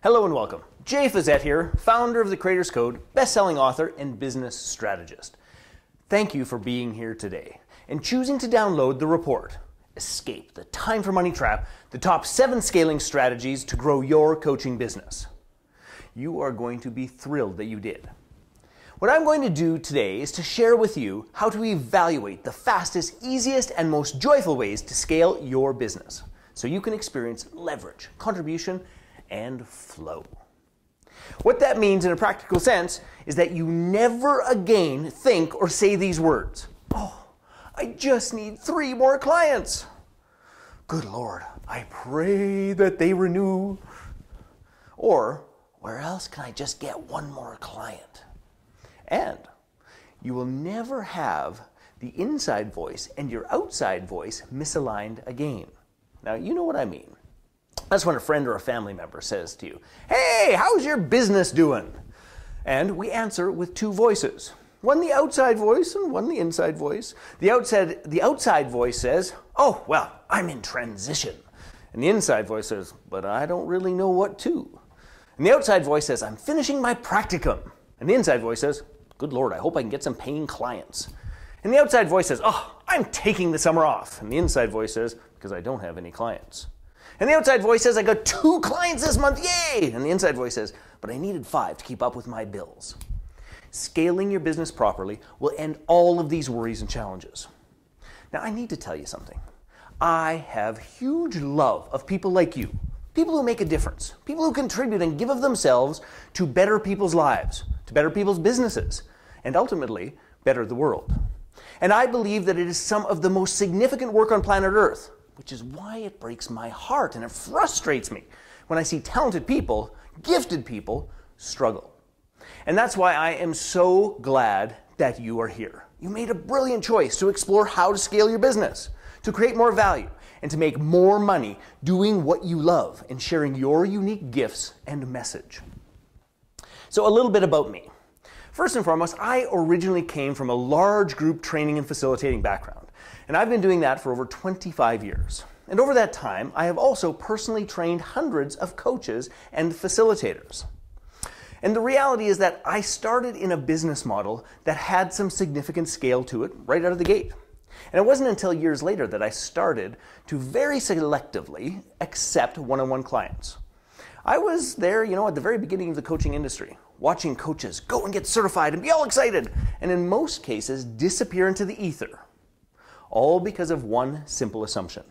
Hello and welcome. Jay Fazette here, founder of The Creator's Code, best-selling author and business strategist. Thank you for being here today and choosing to download the report, Escape the Time for Money Trap, the top 7 scaling strategies to grow your coaching business. You are going to be thrilled that you did. What I'm going to do today is to share with you how to evaluate the fastest, easiest, and most joyful ways to scale your business so you can experience leverage, contribution, and flow. What that means in a practical sense is that you never again think or say these words. Oh, I just need 3 more clients. Good Lord, I pray that they renew. Or, where else can I just get 1 more client? And you will never have the inside voice and your outside voice misaligned again. Now, you know what I mean. That's when a friend or a family member says to you, "Hey, how's your business doing?" And we answer with 2 voices. One the outside voice and one the inside voice. The outside voice says, "Oh, well, I'm in transition." And the inside voice says, "But I don't really know what to." And the outside voice says, "I'm finishing my practicum." And the inside voice says, "Good Lord, I hope I can get some paying clients." And the outside voice says, "Oh, I'm taking the summer off." And the inside voice says, "Because I don't have any clients." And the outside voice says, "I got 2 clients this month, yay!" And the inside voice says, "But I needed 5 to keep up with my bills." Scaling your business properly will end all of these worries and challenges. Now, I need to tell you something. I have huge love of people like you, people who make a difference, people who contribute and give of themselves to better people's lives, to better people's businesses, and ultimately, better the world. And I believe that it is some of the most significant work on planet Earth, which is why it breaks my heart and it frustrates me when I see talented people, gifted people, struggle. And that's why I am so glad that you are here. You made a brilliant choice to explore how to scale your business, to create more value, and to make more money doing what you love and sharing your unique gifts and message. So a little bit about me. First and foremost, I originally came from a large group training and facilitating background. And I've been doing that for over 25 years. And over that time, I have also personally trained hundreds of coaches and facilitators. And the reality is that I started in a business model that had some significant scale to it right out of the gate. And it wasn't until years later that I started to very selectively accept one-on-one clients. I was there, at the very beginning of the coaching industry, watching coaches go and get certified and be all excited, and in most cases disappear into the ether. All because of one simple assumption.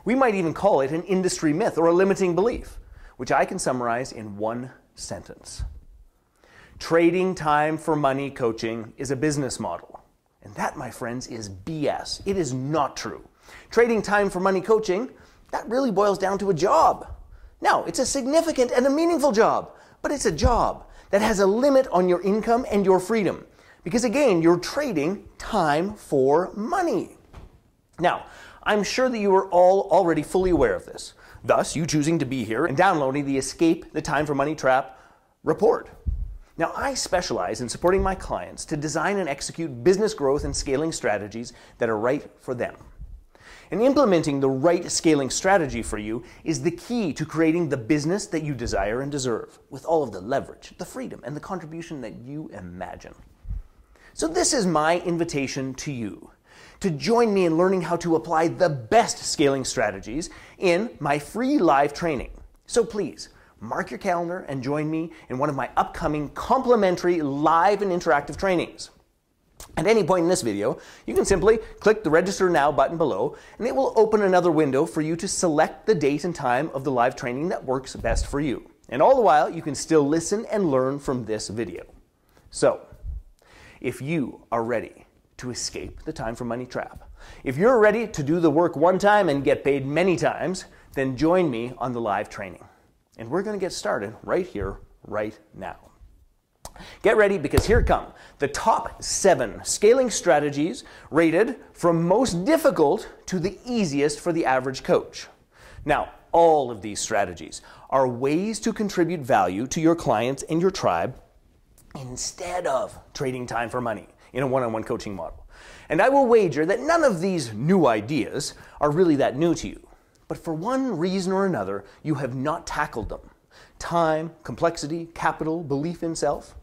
We might even call it an industry myth or a limiting belief, which I can summarize in one sentence. Trading time for money coaching is a business model. And that, my friends, is BS. It is not true. Trading time for money coaching, that really boils down to a job. Now, it's a significant and a meaningful job, but it's a job that has a limit on your income and your freedom. Because again, you're trading time for money. Now, I'm sure that you are all already fully aware of this. Thus, you choosing to be here and downloading the Escape the Time for Money Trap report. Now, I specialize in supporting my clients to design and execute business growth and scaling strategies that are right for them. And implementing the right scaling strategy for you is the key to creating the business that you desire and deserve, with all of the leverage, the freedom, and the contribution that you imagine. So this is my invitation to you, to join me in learning how to apply the best scaling strategies in my free live training. So please, mark your calendar and join me in one of my upcoming complimentary live and interactive trainings. At any point in this video, you can simply click the Register Now button below, and it will open another window for you to select the date and time of the live training that works best for you. And all the while, you can still listen and learn from this video. So, if you are ready to escape the time for money trap, if you're ready to do the work one time and get paid many times, then join me on the live training. And we're going to get started right here, right now. Get ready, because here come the top 7 scaling strategies rated from most difficult to the easiest for the average coach. Now, all of these strategies are ways to contribute value to your clients and your tribe instead of trading time for money in a one-on-one coaching model. And I will wager that none of these new ideas are really that new to you. But for one reason or another, you have not tackled them. time, complexity, capital, belief in self.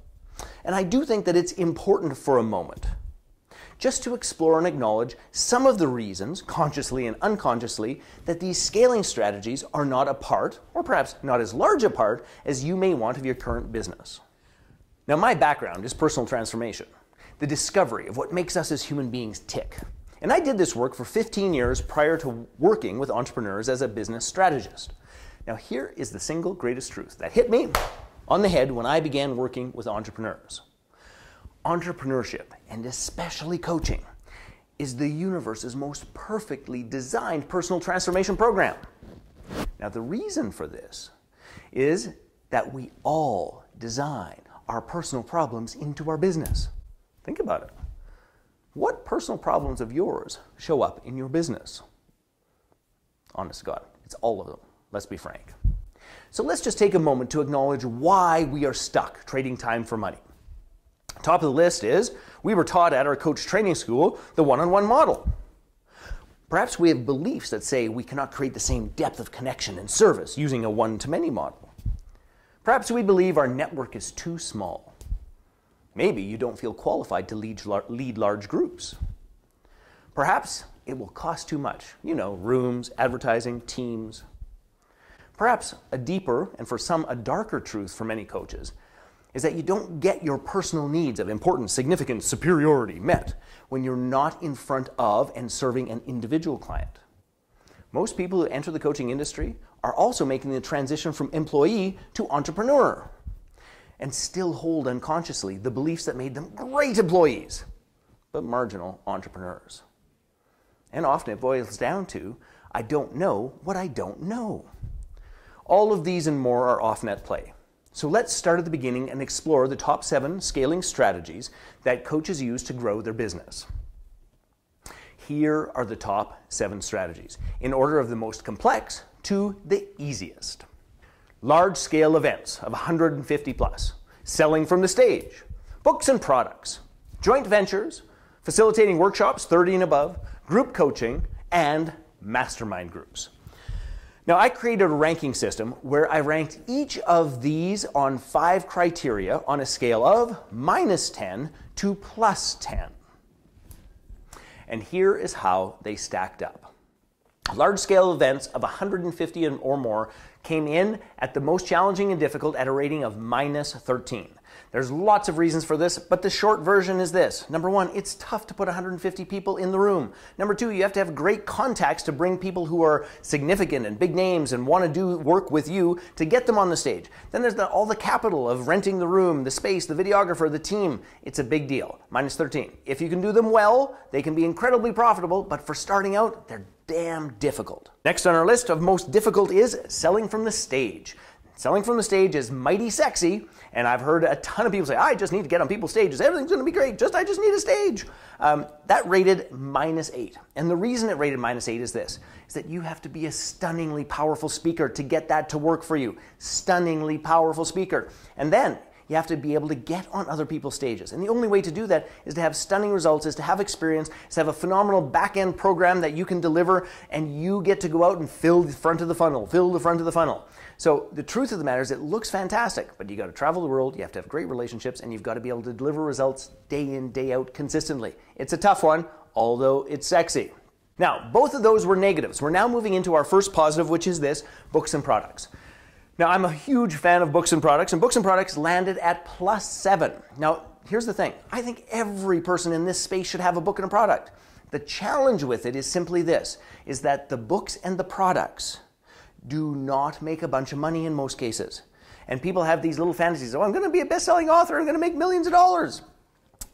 And I do think that it's important for a moment just to explore and acknowledge some of the reasons, consciously and unconsciously, that these scaling strategies are not a part, or perhaps not as large a part, as you may want of your current business. Now, my background is personal transformation, the discovery of what makes us as human beings tick. And I did this work for 15 years prior to working with entrepreneurs as a business strategist. Now, here is the single greatest truth that hit me on the head when I began working with entrepreneurs. Entrepreneurship, and especially coaching, is the universe's most perfectly designed personal transformation program. Now, the reason for this is that we all design our personal problems into our business. Think about it. What personal problems of yours show up in your business? Honest to God, it's all of them. Let's be frank. So let's just take a moment to acknowledge why we are stuck trading time for money. Top of the list is, we were taught at our coach training school the one-on-one model. Perhaps we have beliefs that say we cannot create the same depth of connection and service using a one-to-many model. Perhaps we believe our network is too small. Maybe you don't feel qualified to lead large groups. Perhaps it will cost too much. You know, rooms, advertising, teams. Perhaps a deeper, and for some a darker truth for many coaches, is that you don't get your personal needs of importance, significance, superiority met when you're not in front of and serving an individual client. Most people who enter the coaching industry are also making the transition from employee to entrepreneur and still hold unconsciously the beliefs that made them great employees, but marginal entrepreneurs. And often it boils down to, I don't know what I don't know. All of these and more are often at play. So let's start at the beginning and explore the top 7 scaling strategies that coaches use to grow their business. Here are the top 7 strategies, in order of the most complex to the easiest. Large-scale events of 150 plus, selling from the stage, books and products, joint ventures, facilitating workshops 30 and above, group coaching, and mastermind groups. Now, I created a ranking system where I ranked each of these on 5 criteria on a scale of -10 to +10. And here is how they stacked up. Large-scale events of 150 or more came in at the most challenging and difficult at a rating of -13. There's lots of reasons for this, but the short version is this. Number 1, it's tough to put 150 people in the room. Number 2, you have to have great contacts to bring people who are significant and big names and want to do work with you to get them on the stage. Then there's all the capital of renting the room, the space, the videographer, the team. It's a big deal. -13. If you can do them well, they can be incredibly profitable, but for starting out, they're damn difficult. Next on our list of most difficult is selling from the stage. Selling from the stage is mighty sexy, and I've heard a ton of people say, I just need to get on people's stages. Everything's going to be great. I just need a stage. That rated -8. And the reason it rated -8 is this, is that you have to be a stunningly powerful speaker to get that to work for you. Stunningly powerful speaker. And then you have to be able to get on other people's stages. And the only way to do that is to have stunning results, is to have experience, is to have a phenomenal back-end program that you can deliver, and you get to go out and fill the front of the funnel, So the truth of the matter is it looks fantastic, but you got to travel the world, you have to have great relationships, and you've got to be able to deliver results day in, day out consistently. It's a tough one, although it's sexy. Now, both of those were negatives. We're now moving into our first positive, which is this, books and products. Now, I'm a huge fan of books and products landed at +7. Now, here's the thing. I think every person in this space should have a book and a product. The challenge with it is simply this, is that the books and the products do not make a bunch of money in most cases. And people have these little fantasies, oh, I'm going to be a best-selling author, I'm going to make millions of dollars.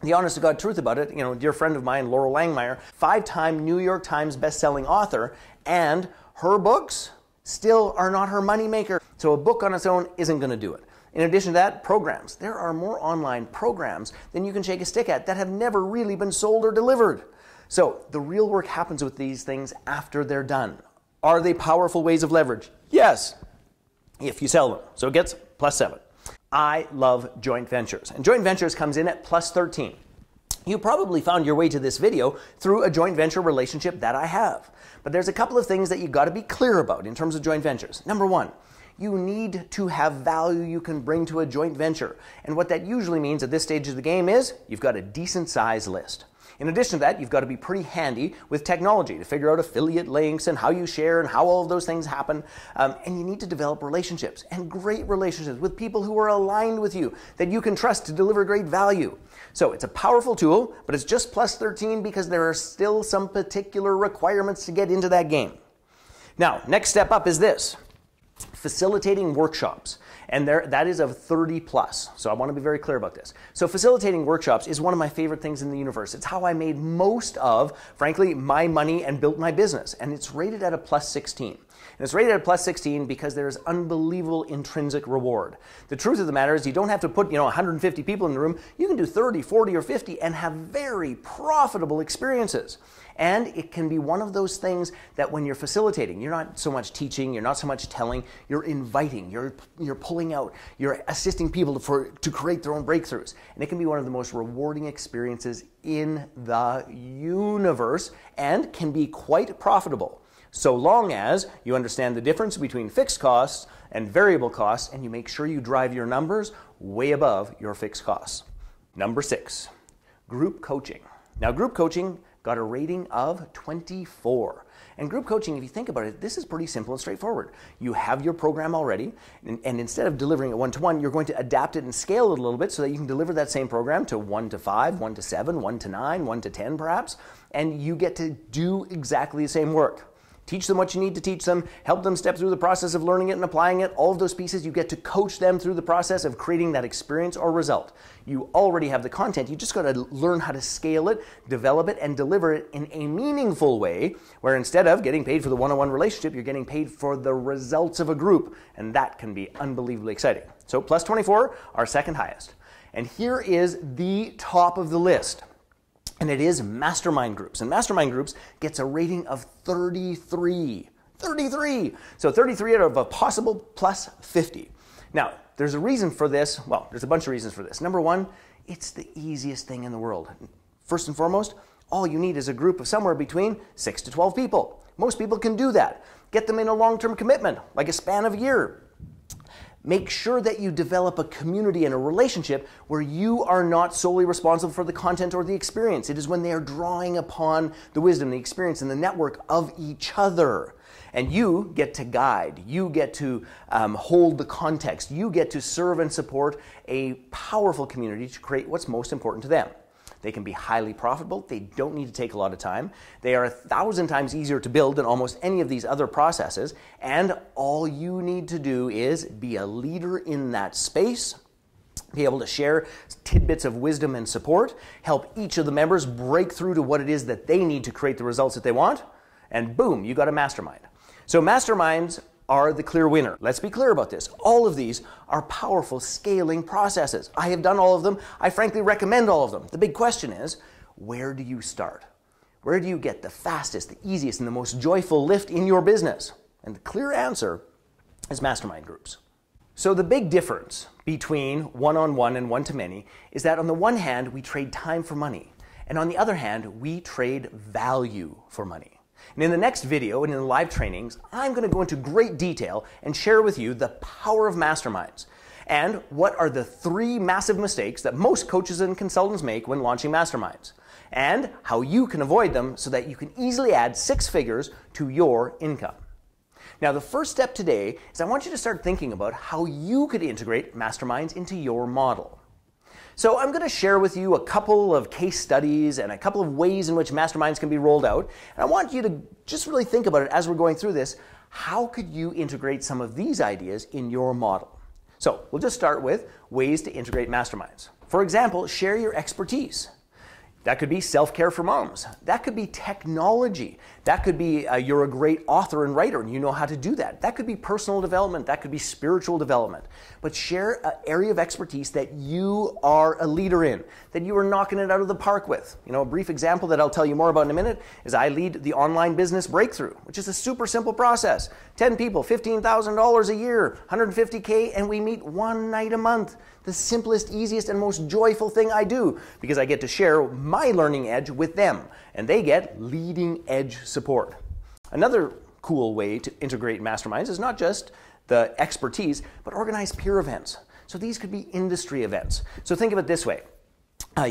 The honest-to-God truth about it, a dear friend of mine, Laurel Langmeyer, 5-time New York Times best-selling author, and her books still are not her moneymaker. So a book on its own isn't going to do it. In addition to that, programs. There are more online programs than you can shake a stick at that have never really been sold or delivered. So the real work happens with these things after they're done. Are they powerful ways of leverage? Yes, if you sell them. So it gets +7. I love joint ventures. And joint ventures comes in at +13. You probably found your way to this video through a joint venture relationship that I have. But there's a couple of things that you've got to be clear about in terms of joint ventures. Number 1, You need to have value you can bring to a joint venture. And what that usually means at this stage of the game is you've got a decent size list. In addition to that, you've got to be pretty handy with technology to figure out affiliate links and how you share and how all of those things happen. And you need to develop relationships, and great relationships with people who are aligned with you that you can trust to deliver great value. So it's a powerful tool, but it's just plus 13 because there are still some particular requirements to get into that game. Now, next step up is this: facilitating workshops. And that is of 30 plus. So I want to be very clear about this. So facilitating workshops is one of my favorite things in the universe. It's how I made most of, frankly, my money and built my business. And it's rated at a plus 16. And it's rated at a plus 16 because there's unbelievable intrinsic reward. The truth of the matter is you don't have to put 150 people in the room. You can do 30, 40, or 50 and have very profitable experiences. And it can be one of those things that when you're facilitating, you're not so much teaching, you're not so much telling, you're inviting, you're pulling out, you're assisting people to create their own breakthroughs. And it can be one of the most rewarding experiences in the universe and can be quite profitable, so long as you understand the difference between fixed costs and variable costs, and you make sure you drive your numbers way above your fixed costs. Number 6, group coaching. Now, group coaching got a rating of 24. And group coaching, if you think about it, this is pretty simple and straightforward. You have your program already, and instead of delivering it one-to-one, you're going to adapt it and scale it a little bit so that you can deliver that same program to 1 to 5, 1 to 7, 1 to 9, 1 to 10 perhaps, and you get to do exactly the same work. Teach them what you need to teach them, help them step through the process of learning it and applying it. All of those pieces, you get to coach them through the process of creating that experience or result. You already have the content. You just got to learn how to scale it, develop it, and deliver it in a meaningful way, where instead of getting paid for the one-on-one relationship, you're getting paid for the results of a group. And that can be unbelievably exciting. So plus 24, our second highest. And here is the top of the list. And it is mastermind groups. And mastermind groups gets a rating of 33. 33! So 33 out of a possible plus 50. Now, there's a reason for this. Well, there's a bunch of reasons for this. Number one, it's the easiest thing in the world. First and foremost, all you need is a group of somewhere between 6 to 12 people. Most people can do that. Get them in a long-term commitment, like a span of a year. Make sure that you develop a community and a relationship where you are not solely responsible for the content or the experience. It is when they are drawing upon the wisdom, the experience, and the network of each other. And you get to guide. You get to hold the context. You get to serve and support a powerful community to create what's most important to them. They can be highly profitable. They don't need to take a lot of time. They are 1,000 times easier to build than almost any of these other processes. And all you need to do is be a leader in that space, be able to share tidbits of wisdom and support, help each of the members break through to what it is that they need to create the results that they want, and boom, you got a mastermind. So masterminds are the clear winner. Let's be clear about this. All of these are powerful scaling processes. I have done all of them. I frankly recommend all of them. The big question is, where do you start? Where do you get the fastest, the easiest, and the most joyful lift in your business? And the clear answer is mastermind groups. So the big difference between one-on-one and one-to-many is that on the one hand, we trade time for money. And on the other hand, we trade value for money. And in the next video and in the live trainings, I'm going to go into great detail and share with you the power of masterminds and what are the 3 massive mistakes that most coaches and consultants make when launching masterminds, and how you can avoid them so that you can easily add 6 figures to your income. Now, the first step today is I want you to start thinking about how you could integrate masterminds into your model. So I'm going to share with you a couple of case studies and a couple of ways in which masterminds can be rolled out. And I want you to just really think about it as we're going through this. How could you integrate some of these ideas in your model? So we'll just start with ways to integrate masterminds. For example, share your expertise. That could be self-care for moms. That could be technology. That could be you're a great author and writer and you know how to do that. That could be personal development. That could be spiritual development. But share an area of expertise that you are a leader in, that you are knocking it out of the park with. You know, a brief example that I'll tell you more about in a minute is I lead the online business breakthrough, which is a super simple process. 10 people, $15,000 a year, $150K, and we meet one night a month. The simplest, easiest, and most joyful thing I do because I get to share my learning edge with them and they get leading edge support. Another cool way to integrate masterminds is not just the expertise, but organize peer events. So these could be industry events. So think of it this way.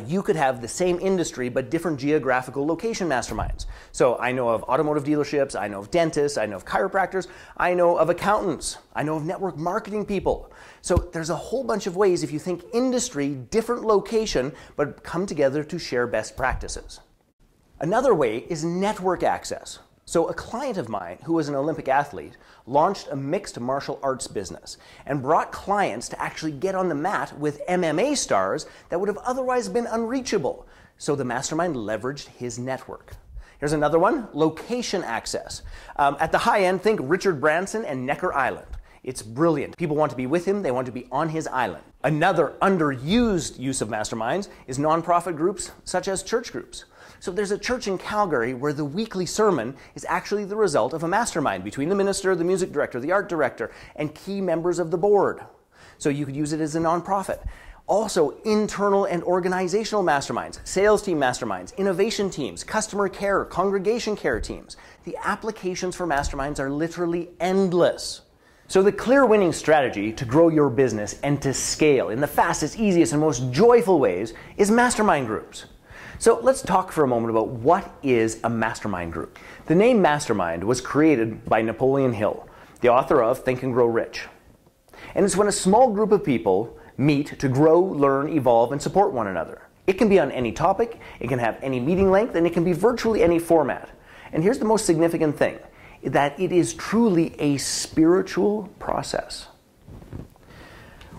You could have the same industry but different geographical location masterminds. So I know of automotive dealerships, I know of dentists, I know of chiropractors, I know of accountants, I know of network marketing people. So there's a whole bunch of ways, if you think industry, different location, but come together to share best practices. Another way is network access. So a client of mine who was an Olympic athlete launched a mixed martial arts business and brought clients to actually get on the mat with MMA stars that would have otherwise been unreachable. So the mastermind leveraged his network. Here's another one, location access. At the high end, think Richard Branson and Necker Island. It's brilliant. People want to be with him, they want to be on his island. Another underused use of masterminds is nonprofit groups such as church groups. So there's a church in Calgary where the weekly sermon is actually the result of a mastermind between the minister, the music director, the art director, and key members of the board. So you could use it as a nonprofit. Also, internal and organizational masterminds, sales team masterminds, innovation teams, customer care, congregation care teams. The applications for masterminds are literally endless. So the clear winning strategy to grow your business and to scale in the fastest, easiest, and most joyful ways is mastermind groups. So let's talk for a moment about what is a mastermind group. The name mastermind was created by Napoleon Hill, the author of Think and Grow Rich. And it's when a small group of people meet to grow, learn, evolve, and support one another. It can be on any topic, it can have any meeting length, and it can be virtually any format. And here's the most significant thing, that it is truly a spiritual process.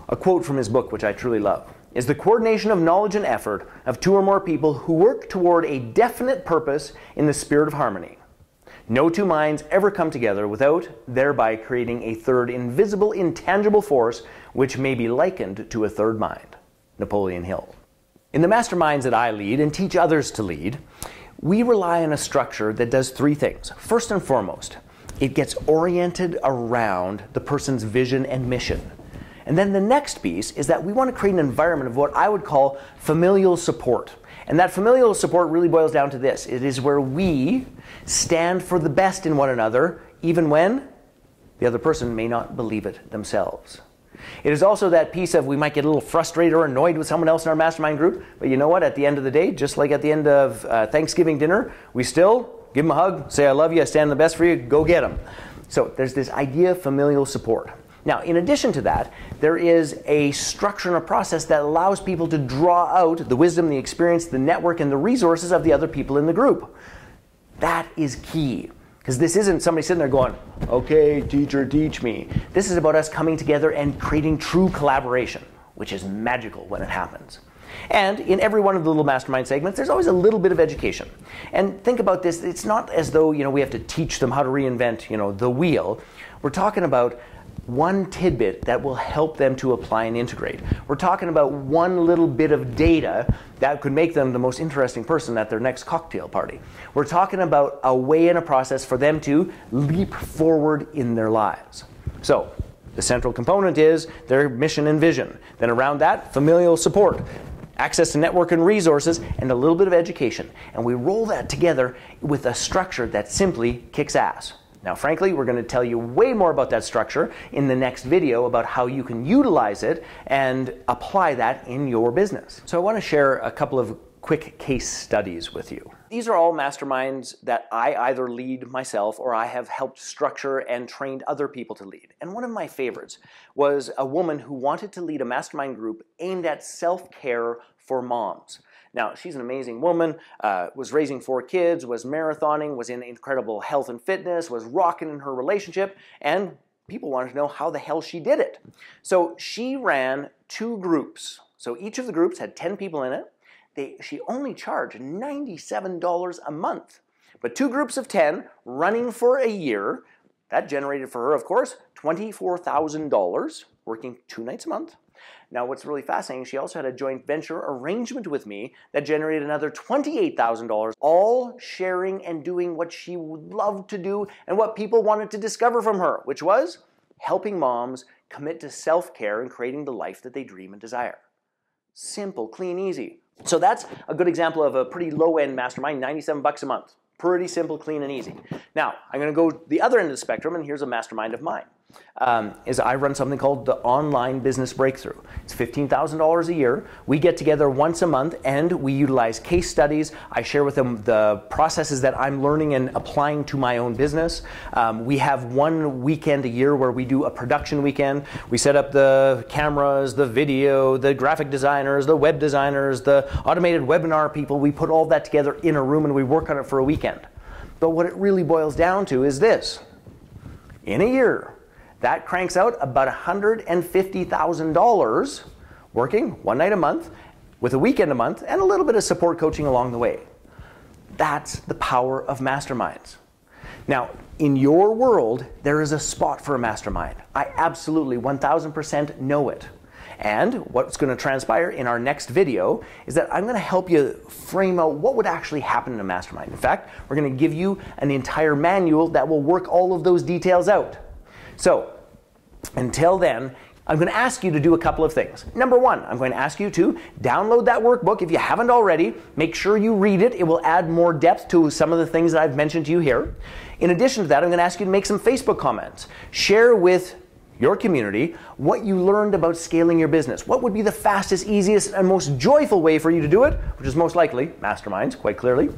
A quote from his book, which I truly love, is the coordination of knowledge and effort of two or more people who work toward a definite purpose in the spirit of harmony. No two minds ever come together without thereby creating a third invisible, intangible force which may be likened to a third mind. Napoleon Hill. In the masterminds that I lead and teach others to lead, we rely on a structure that does three things. First and foremost, it gets oriented around the person's vision and mission. And then the next piece is that we want to create an environment of what I would call familial support. And that familial support really boils down to this. It is where we stand for the best in one another, even when the other person may not believe it themselves. It is also that piece of we might get a little frustrated or annoyed with someone else in our mastermind group, but you know what? At the end of the day, just like at the end of Thanksgiving dinner, we still give them a hug, say I love you, I stand the best for you, go get them. So there's this idea of familial support. Now, in addition to that, there is a structure and a process that allows people to draw out the wisdom, the experience, the network, and the resources of the other people in the group. That is key. Because this isn't somebody sitting there going, okay, teacher, teach me. This is about us coming together and creating true collaboration, which is magical when it happens. And in every one of the little mastermind segments, there's always a little bit of education. And think about this, it's not as though, we have to teach them how to reinvent, the wheel. We're talking about one tidbit that will help them to apply and integrate. We're talking about one little bit of data that could make them the most interesting person at their next cocktail party. We're talking about a way and a process for them to leap forward in their lives. So, the central component is their mission and vision. Then around that, familial support, access to network and resources, and a little bit of education. And we roll that together with a structure that simply kicks ass. Now, frankly, we're going to tell you way more about that structure in the next video about how you can utilize it and apply that in your business. So I want to share a couple of quick case studies with you. These are all masterminds that I either lead myself or I have helped structure and trained other people to lead. And one of my favorites was a woman who wanted to lead a mastermind group aimed at self-care for moms. Now, she's an amazing woman, was raising 4 kids, was marathoning, was in incredible health and fitness, was rocking in her relationship, and people wanted to know how the hell she did it. So she ran 2 groups. So each of the groups had 10 people in it. She only charged $97 a month. But 2 groups of 10 running for a year, that generated for her, of course, $24,000, working 2 nights a month. Now, what's really fascinating, she also had a joint venture arrangement with me that generated another $28,000, all sharing and doing what she would love to do and what people wanted to discover from her, which was helping moms commit to self-care and creating the life that they dream and desire. Simple, clean, easy. So that's a good example of a pretty low-end mastermind, $97 a month. Pretty simple, clean, and easy. Now, I'm going to go the other end of the spectrum, and here's a mastermind of mine. is I run something called the Online Business Breakthrough. It's $15,000 a year. We get together once a month and we utilize case studies. I share with them the processes that I'm learning and applying to my own business. We have one weekend a year where we do a production weekend. We set up the cameras, the video, the graphic designers, the web designers, the automated webinar people. We put all that together in a room and we work on it for a weekend. But what it really boils down to is this. In a year, that cranks out about $150,000 working one night a month with a weekend a month and a little bit of support coaching along the way. That's the power of masterminds. Now, in your world, there is a spot for a mastermind. I absolutely 1000% know it. And what's going to transpire in our next video is that I'm going to help you frame out what would actually happen in a mastermind. In fact, we're going to give you an entire manual that will work all of those details out. So, until then, I'm going to ask you to do a couple of things. Number one, I'm going to ask you to download that workbook if you haven't already. Make sure you read it. It will add more depth to some of the things that I've mentioned to you here. In addition to that, I'm going to ask you to make some Facebook comments. Share with your community what you learned about scaling your business. What would be the fastest, easiest, and most joyful way for you to do it, which is most likely masterminds, quite clearly.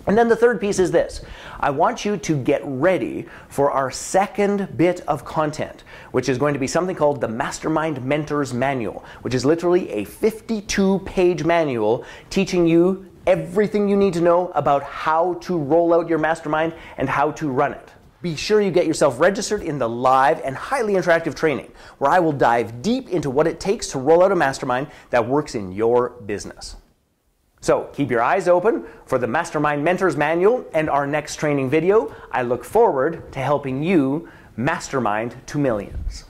And then the third piece is this. I want you to get ready for our second bit of content, which is going to be something called the Mastermind Mentors Manual, which is literally a 52-page manual teaching you everything you need to know about how to roll out your mastermind and how to run it. Be sure you get yourself registered in the live and highly interactive training, where I will dive deep into what it takes to roll out a mastermind that works in your business. So keep your eyes open for the Mastermind Mentors Manual and our next training video. I look forward to helping you mastermind to millions.